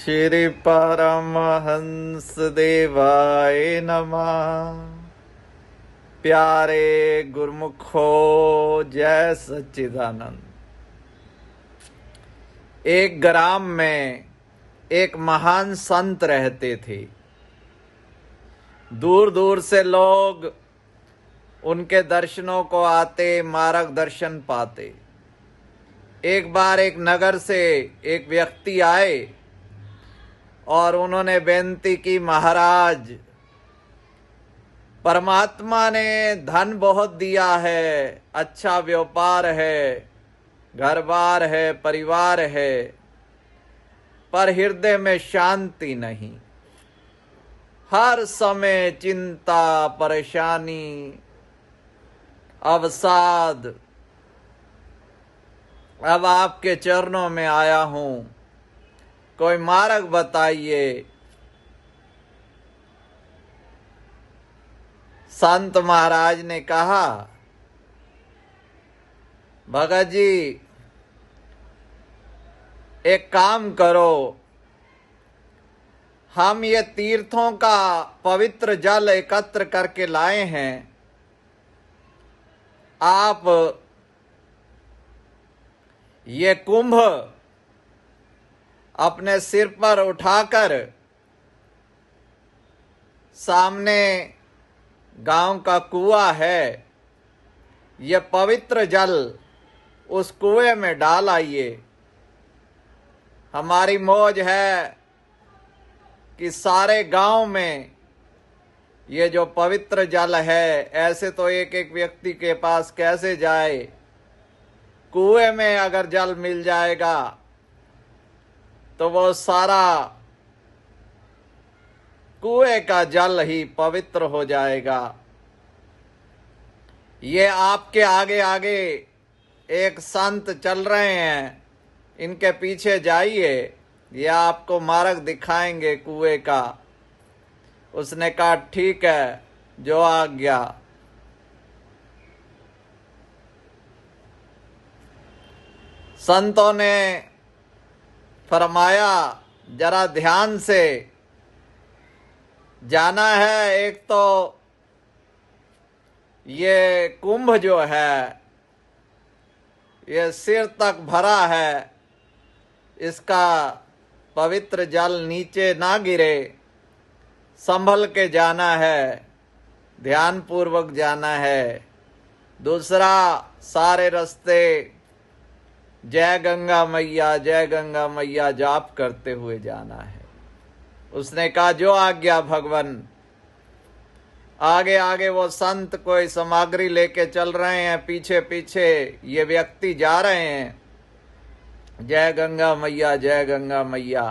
श्री परमहंस देवाय नमः। प्यारे गुरुमुखो जय सच्चिदानंद। एक ग्राम में एक महान संत रहते थे। दूर दूर से लोग उनके दर्शनों को आते, मार्गदर्शन पाते। एक बार एक नगर से एक व्यक्ति आए और उन्होंने बेनती की, महाराज, परमात्मा ने धन बहुत दिया है, अच्छा व्यापार है, घर बार है, परिवार है, पर हृदय में शांति नहीं। हर समय चिंता, परेशानी, अवसाद। अब आपके चरणों में आया हूं, कोई मार्ग बताइए। संत महाराज ने कहा, भगत जी, एक काम करो, हम ये तीर्थों का पवित्र जल एकत्र करके लाए हैं। आप ये कुंभ अपने सिर पर उठाकर सामने गांव का कुआं है, ये पवित्र जल उस कुएं में डाल आइए। हमारी मौज है कि सारे गांव में ये जो पवित्र जल है, ऐसे तो एक एक व्यक्ति के पास कैसे जाए। कुएं में अगर जल मिल जाएगा तो वो सारा कुएं का जल ही पवित्र हो जाएगा। ये आपके आगे आगे एक संत चल रहे हैं, इनके पीछे जाइए, ये आपको मार्ग दिखाएंगे कुएं का। उसने कहा, ठीक है, जो आज्ञा। संतों ने फरमाया, जरा ध्यान से जाना है। एक तो ये कुंभ जो है, ये सिर तक भरा है, इसका पवित्र जल नीचे ना गिरे, संभल के जाना है, ध्यान पूर्वक जाना है। दूसरा, सारे रास्ते जय गंगा मैया, जय गंगा मैया जाप करते हुए जाना है। उसने कहा, जो आज्ञा भगवान। आगे आगे वो संत कोई सामग्री लेके चल रहे हैं, पीछे पीछे ये व्यक्ति जा रहे हैं, जय गंगा मैया, जय गंगा मैया।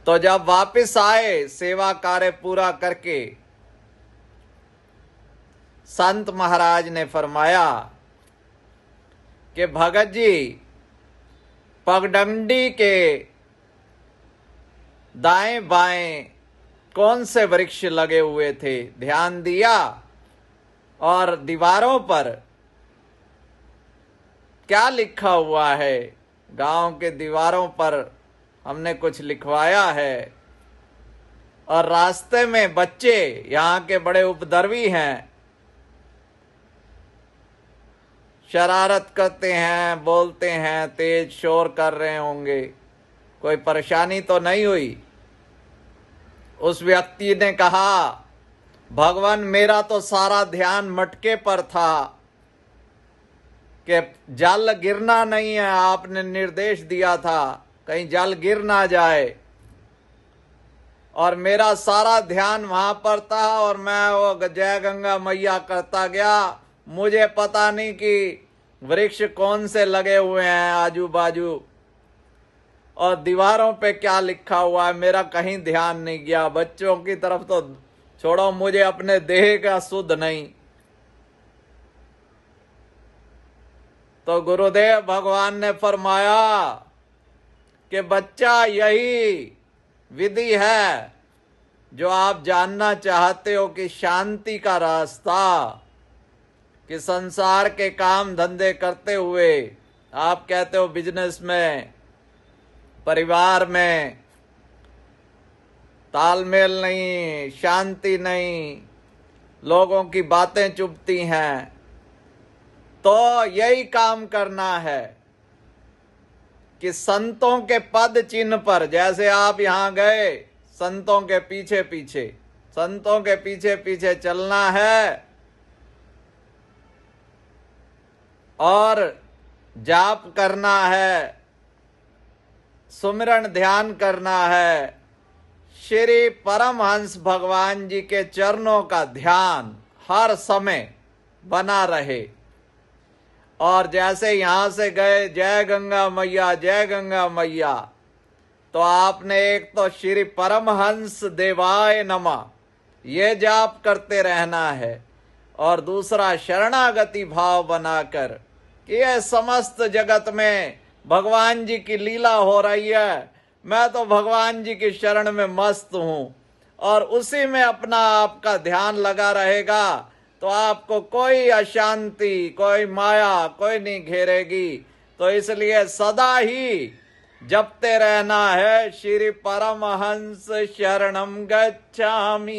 तो जब वापस आए सेवा कार्य पूरा करके, संत महाराज ने फरमाया कि भगत जी, पगडंडी के दाएं बाएं कौन से वृक्ष लगे हुए थे? ध्यान दिया, और दीवारों पर क्या लिखा हुआ है? गांव के दीवारों पर हमने कुछ लिखवाया है। और रास्ते में बच्चे, यहाँ के बड़े उपद्रवी हैं, शरारत करते हैं, बोलते हैं, तेज शोर कर रहे होंगे, कोई परेशानी तो नहीं हुई? उस व्यक्ति ने कहा, भगवान, मेरा तो सारा ध्यान मटके पर था कि जल गिरना नहीं है। आपने निर्देश दिया था कहीं जल गिर ना जाए, और मेरा सारा ध्यान वहां पर था, और मैं वो जय गंगा मैया करता गया। मुझे पता नहीं कि वृक्ष कौन से लगे हुए हैं आजू बाजू, और दीवारों पे क्या लिखा हुआ है, मेरा कहीं ध्यान नहीं गया। बच्चों की तरफ तो छोड़ो, मुझे अपने देह का सुध नहीं। तो गुरुदेव भगवान ने फरमाया कि बच्चा, यही विधि है जो आप जानना चाहते हो, कि शांति का रास्ता, कि संसार के काम धंधे करते हुए आप कहते हो बिजनेस में परिवार में तालमेल नहीं, शांति नहीं, लोगों की बातें चुभती हैं, तो यही काम करना है कि संतों के पद चिन्ह पर, जैसे आप यहां गए, संतों के पीछे पीछे, संतों के पीछे पीछे चलना है और जाप करना है, सुमिरन ध्यान करना है, श्री परमहंस भगवान जी के चरणों का ध्यान हर समय बना रहे। और जैसे यहां से गए जय गंगा मैया, जय गंगा मैया, तो आपने एक तो श्री परमहंस देवाय नमः ये जाप करते रहना है, और दूसरा शरणागति भाव बनाकर कि यह समस्त जगत में भगवान जी की लीला हो रही है, मैं तो भगवान जी की शरण में मस्त हूं, और उसी में अपना आपका ध्यान लगा रहेगा तो आपको कोई अशांति, कोई माया, कोई नहीं घेरेगी। तो इसलिए सदा ही जपते रहना है, श्री परमहंस शरणम गच्छामि।